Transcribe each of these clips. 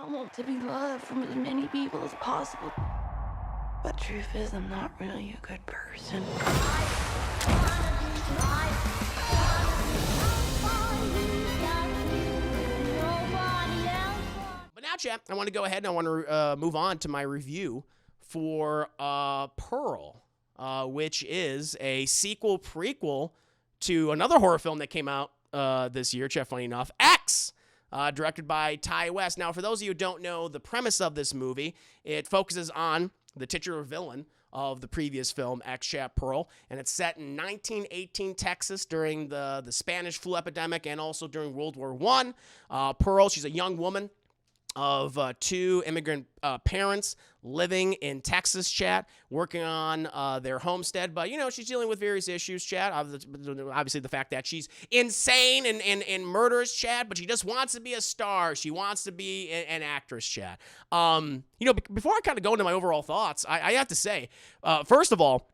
want to be loved from as many people as possible. But truth is, I'm not really a good person. But now, chat, I want to go ahead and I want to move on to my review for Pearl, which is a sequel prequel to another horror film that came out this year, chat, funny enough, X, directed by Ti West. Now, for those of you who don't know the premise of this movie, it focuses on the titular villain of the previous film, X, chat, Pearl, and it's set in 1918 Texas during the Spanish flu epidemic and also during World War I. Pearl, she's a young woman of two immigrant parents living in Texas, chat, working on their homestead. But, you know, she's dealing with various issues, chat. Obviously, the fact that she's insane and murderous, chat, but she just wants to be a star. She wants to be an actress, chat. You know, before I kind of go into my overall thoughts, I have to say, first of all,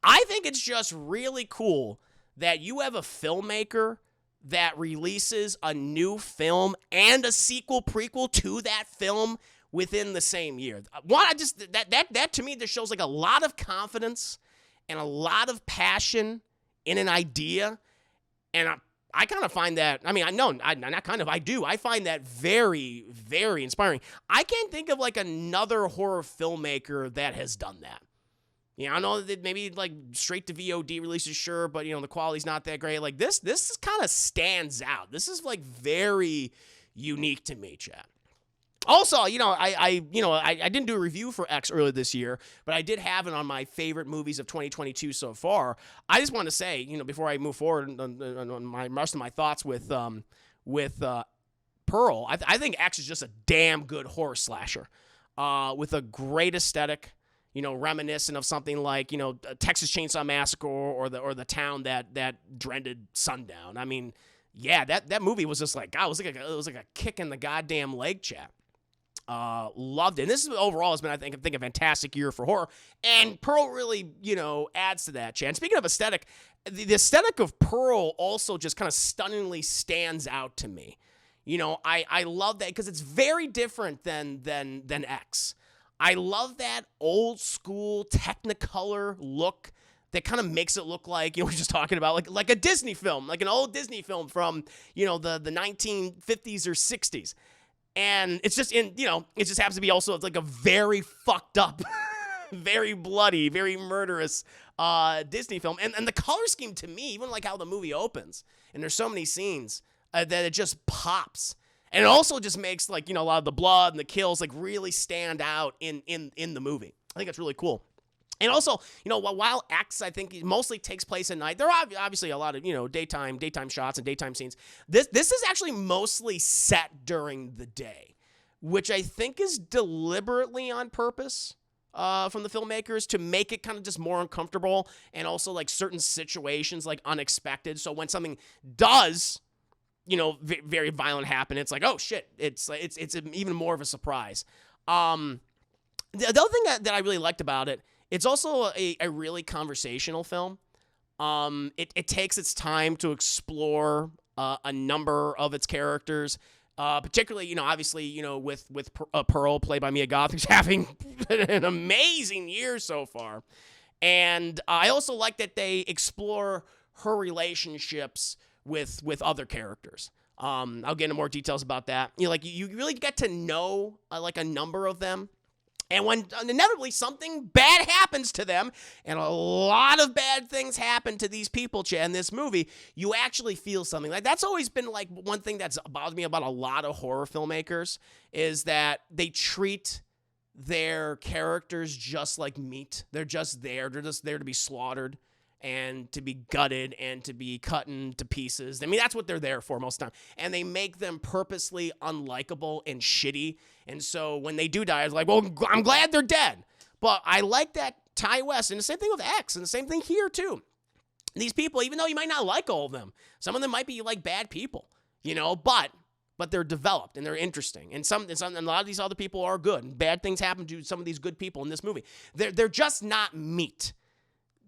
I think it's just really cool that you have a filmmaker that releases a new film and a sequel prequel to that film within the same year. One, I just that to me just shows like a lot of confidence and a lot of passion in an idea, and I kind of find that. I mean, I do. I find that very, very inspiring. I can't think of like another horror filmmaker that has done that. You know, I know that maybe like straight to VOD releases, sure, but you know, the quality's not that great. Like this kind of stands out. This is like very unique to me, chat. Also, you know, I didn't do a review for X earlier this year, but I did have it on my favorite movies of 2022 so far. I just want to say, you know, before I move forward on my rest of my thoughts with Pearl, I think X is just a damn good horror slasher with a great aesthetic. You know, reminiscent of something like, you know, Texas Chainsaw Massacre or the town that dreaded sundown. I mean, yeah, that movie was just like, God, it was like a kick in the goddamn leg, chat. Loved it. And this is overall has been, I think, a fantastic year for horror. And Pearl really, you know, adds to that, chat. And speaking of aesthetic, the aesthetic of Pearl also just kind of stunningly stands out to me. You know, I love that because it's very different than X. I love that old school Technicolor look that kind of makes it look like, you know, we're just talking about like a Disney film, like an old Disney film from, you know, the 1950s or 60s. And it's just it just happens to be also like a very fucked up, very bloody, very murderous Disney film. And the color scheme to me, even like how the movie opens, and there's so many scenes that it just pops. And it also just makes, like, you know, a lot of the blood and the kills, like, really stand out in the movie. I think that's really cool. And also, you know, while X, I think, mostly takes place at night, there are obviously a lot of, you know, daytime shots and daytime scenes. This is actually mostly set during the day, which I think is deliberately on purpose from the filmmakers to make it kind of just more uncomfortable and also, like, certain situations, like, unexpected. So when something does, you know, very violent happen, it's like, oh shit, it's even more of a surprise. The other thing that I really liked about it, it's also a really conversational film. It takes its time to explore a number of its characters, particularly, you know, obviously, you know, with Pearl, played by Mia Goth, who's having an amazing year so far. And I also like that they explore her relationships with other characters. I'll get into more details about that. You know, like you really get to know like a number of them. And when inevitably something bad happens to them, and a lot of bad things happen to these people in this movie, you actually feel something. Like that's always been like one thing that's bothered me about a lot of horror filmmakers is that they treat their characters just like meat. They're just there. They're just there to be slaughtered and to be gutted and to be cut into pieces. I mean, that's what they're there for most of the time. And they make them purposely unlikable and shitty. And so when they do die, it's like, well, I'm glad they're dead. But I like that Ti West, and the same thing with X, and the same thing here too. These people, even though you might not like all of them, some of them might be like bad people, you know, but they're developed and they're interesting. And a lot of these other people are good. And bad things happen to some of these good people in this movie. They're just not meat.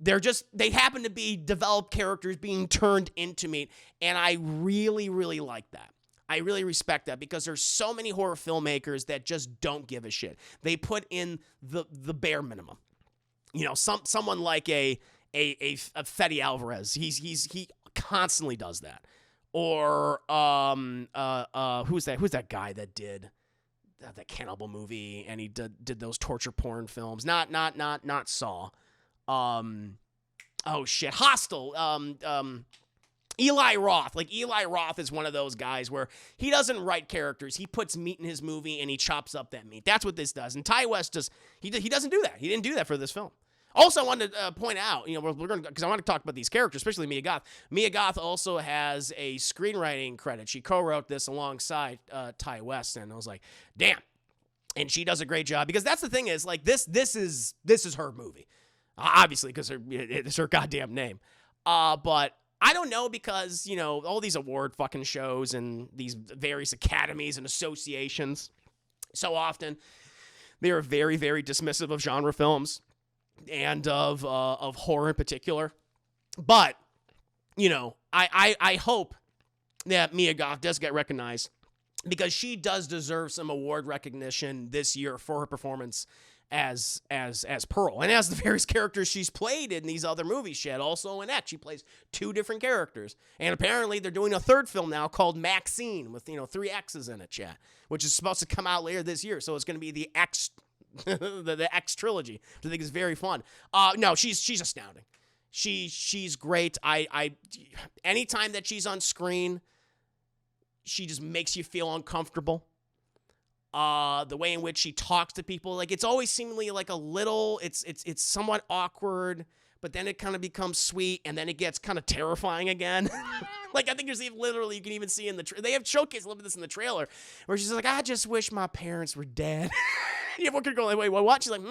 They happen to be developed characters being turned into meat, and I really, really like that. I really respect that because there's so many horror filmmakers that just don't give a shit. They put in the bare minimum. You know, someone like a Fede Alvarez. He constantly does that. Or who's that guy that did that cannibal movie and he did those torture porn films? Not Saw. Oh shit, Hostel. Eli Roth. Like, Eli Roth is one of those guys where he doesn't write characters. He puts meat in his movie and he chops up that meat. That's what this does. And Ty West he doesn't do that. He didn't do that for this film. Also, I wanted to point out, you know, we're going to, because I want to talk about these characters, especially Mia Goth. Mia Goth also has a screenwriting credit. She co-wrote this alongside Ty West, and I was like, damn. And she does a great job, because that's the thing is, like, this is her movie. Obviously, because it's her goddamn name. But I don't know, because, you know, all these award fucking shows and these various academies and associations, so often they are very, very dismissive of genre films and of horror in particular. But, you know, I hope that Mia Goth does get recognized, because she does deserve some award recognition this year for her performance as Pearl, and as the various characters she's played in these other movies. She had also in X, she plays 2 different characters, and apparently they're doing a 3rd film now called Maxine with, you know, 3 X's in it, chat, which is supposed to come out later this year. So it's going to be the X, the X trilogy, which I think is very fun. No, she's astounding. She's great. I anytime that she's on screen, she just makes you feel uncomfortable. The way in which she talks to people, like, it's always seemingly like a little, it's somewhat awkward, but then it kind of becomes sweet, and then it gets kind of terrifying again. Like, I think there's even, literally, you can even see in they have showcased a little bit of this in the trailer, where she's like, I just wish my parents were dead. Everyone could go like, wait, what? She's like,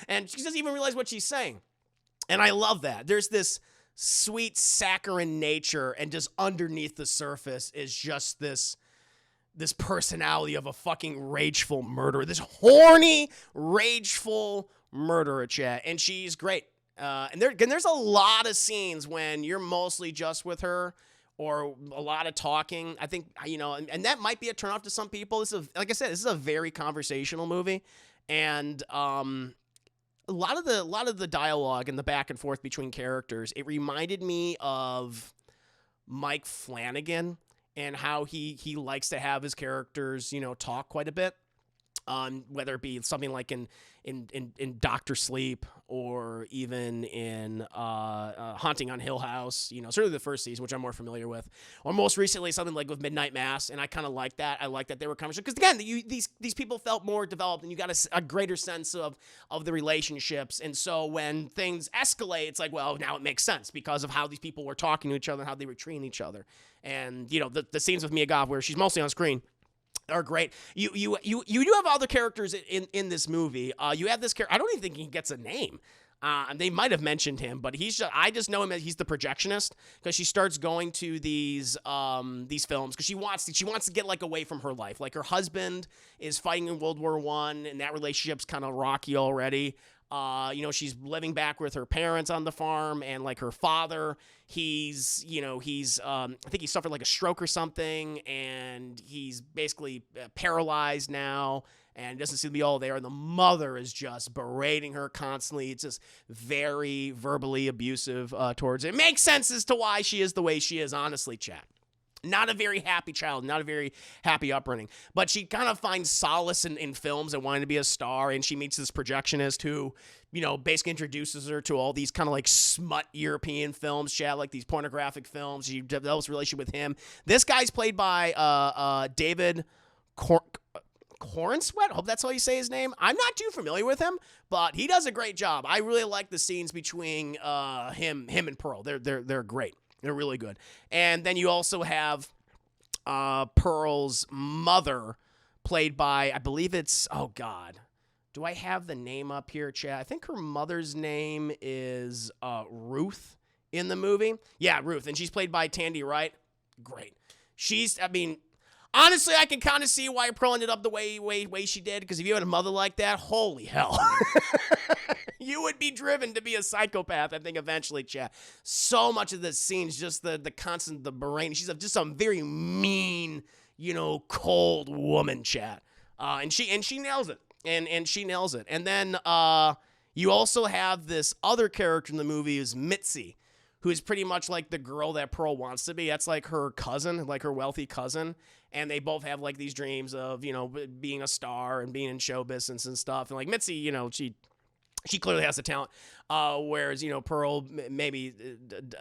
and she doesn't even realize what she's saying. And I love that. There's this sweet saccharine nature, and just underneath the surface is just this personality of a fucking rageful murderer, this horny, rageful murderer, chat, and she's great. And there's a lot of scenes when you're mostly just with her, or a lot of talking. I think, you know, and that might be a turnoff to some people. This is, like I said, this is a very conversational movie, and a lot of the dialogue and the back and forth between characters, it reminded me of Mike Flanagan, and how he likes to have his characters, you know, talk quite a bit, whether it be something like in Dr. Sleep, or even in Haunting on Hill House, you know, certainly the first season, which I'm more familiar with, or most recently something like with Midnight Mass, and I kind of like that. I like that they were conversation, because again, these people felt more developed, and you got a greater sense of the relationships, and so when things escalate, it's like, well, now it makes sense because of how these people were talking to each other and how they were treating each other. And, you know, the scenes with Mia Goth where she's mostly on screen are great. You do have other characters in this movie. You have this character, I don't even think he gets a name. They might have mentioned him, but I just know him as he's the projectionist, because she starts going to these films because she wants to get, like, away from her life. Like, her husband is fighting in World War I, and that relationship's kind of rocky already. You know, she's living back with her parents on the farm, and, like, her father, I think he suffered like a stroke or something, and he's basically paralyzed now, and doesn't seem to be all there. And the mother is just berating her constantly. It's just very verbally abusive towards it. It makes sense as to why she is the way she is, honestly, chat. Not a very happy child, not a very happy upbringing. But she kind of finds solace in films and wanting to be a star, and she meets this projectionist who, you know, basically introduces her to all these kind of like smut European films, chat, like these pornographic films. She develops a relationship with him. This guy's played by David Corenswet. Hope that's how you say his name. I'm not too familiar with him, but he does a great job. I really like the scenes between him and Pearl. They're great. They're really good. And then you also have Pearl's mother, played by, I believe it's, oh God, do I have the name up here, chat? I think her mother's name is Ruth in the movie. Yeah, Ruth. And she's played by Tandi Wright. Great. Honestly, I can kind of see why Pearl ended up the way she did, because if you had a mother like that, holy hell. You would be driven to be a psychopath, I think, eventually, chat. So much of this scene is just the constant, the berating. She's just some very mean cold woman, chat. And she nails it. And she nails it. And then you also have this other character in the movie is Mitzi, who is pretty much like the girl that Pearl wants to be. That's like her cousin, like her wealthy cousin. And they both have like these dreams of, being a star and being in show business and stuff. And like Mitzi, she clearly has the talent, whereas, Pearl maybe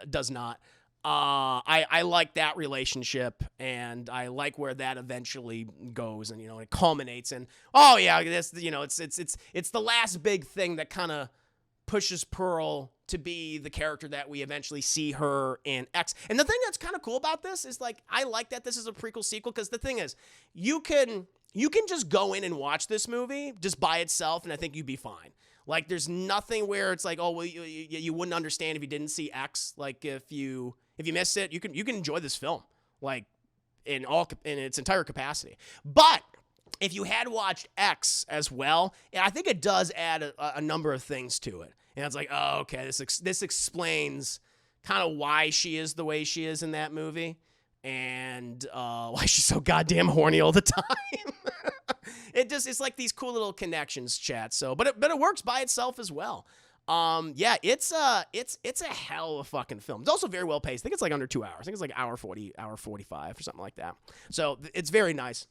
does not. I like that relationship, and I like where that eventually goes, and it culminates in this it's the last big thing that kind of pushes Pearl to be the character that we eventually see her in X. And the thing that's kind of cool about this is like I like that this is a prequel sequel, because the thing is you can just go in and watch this movie just by itself, and I think you'd be fine. Like there's nothing where it's like, oh well, you wouldn't understand if you didn't see X. Like if you missed it, you can enjoy this film like in its entire capacity. But if you had watched X as well, I think it does add a number of things to it. And it's like, oh, okay, this explains kind of why she is the way she is in that movie, and why she's so goddamn horny all the time. It's like these cool little connections, chat. So, but it works by itself as well. It's a hell of a fucking film. It's also very well paced. I think it's like under 2 hours. I think it's like hour 40, hour 45 or something like that. So it's very nice.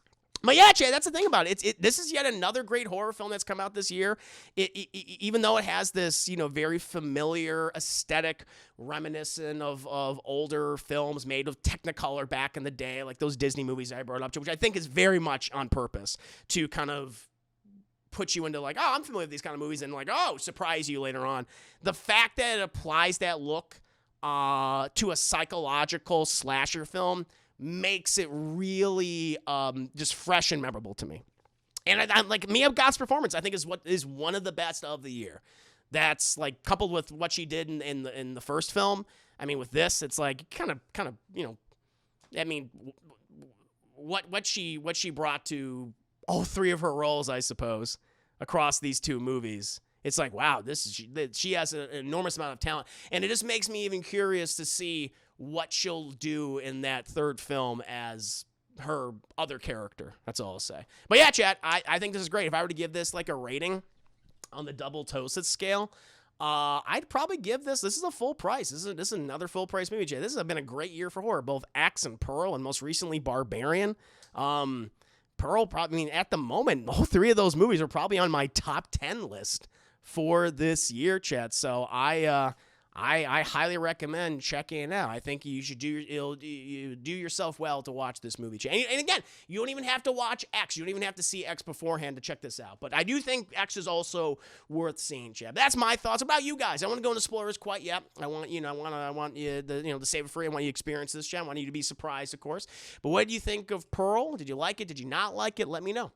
But yeah, Jay, that's the thing about it. This is yet another great horror film that's come out this year. Even though it has this, very familiar aesthetic reminiscent of older films made of Technicolor back in the day, like those Disney movies I brought up to, which I think is very much on purpose to kind of put you into like, oh, I'm familiar with these kind of movies, and like, oh, surprise you later on. The fact that it applies that look to a psychological slasher film makes it really just fresh and memorable to me. And I like Mia Goth's performance, I think is what is one of the best of the year. That's like coupled with what she did in the first film. I mean, with this, it's like kind of I mean, what she brought to all three of her roles, I suppose, across these two movies. It's like, wow, she has an enormous amount of talent, and it just makes me even curious to see what she'll do in that third film as her other character. That's all I'll say. But yeah, chat, I think this is great. If I were to give this like a rating on the double toasted scale, I'd probably give this is a full price. This is another full price movie, Jay. This has been a great year for horror, both X and Pearl, and most recently Barbarian. Pearl, probably, at the moment, all three of those movies are probably on my top 10 list for this year, chat. So I highly recommend checking it out. I think you should do yourself well to watch this movie. And again, you don't even have to watch X. You don't even have to see X beforehand to check this out. But I do think X is also worth seeing, Chad. That's my thoughts about you guys. I want to go into spoilers quite yet. I want you to save it free. I want you to experience this, Chad. I want you to be surprised, of course. But what do you think of Pearl? Did you like it? Did you not like it? Let me know.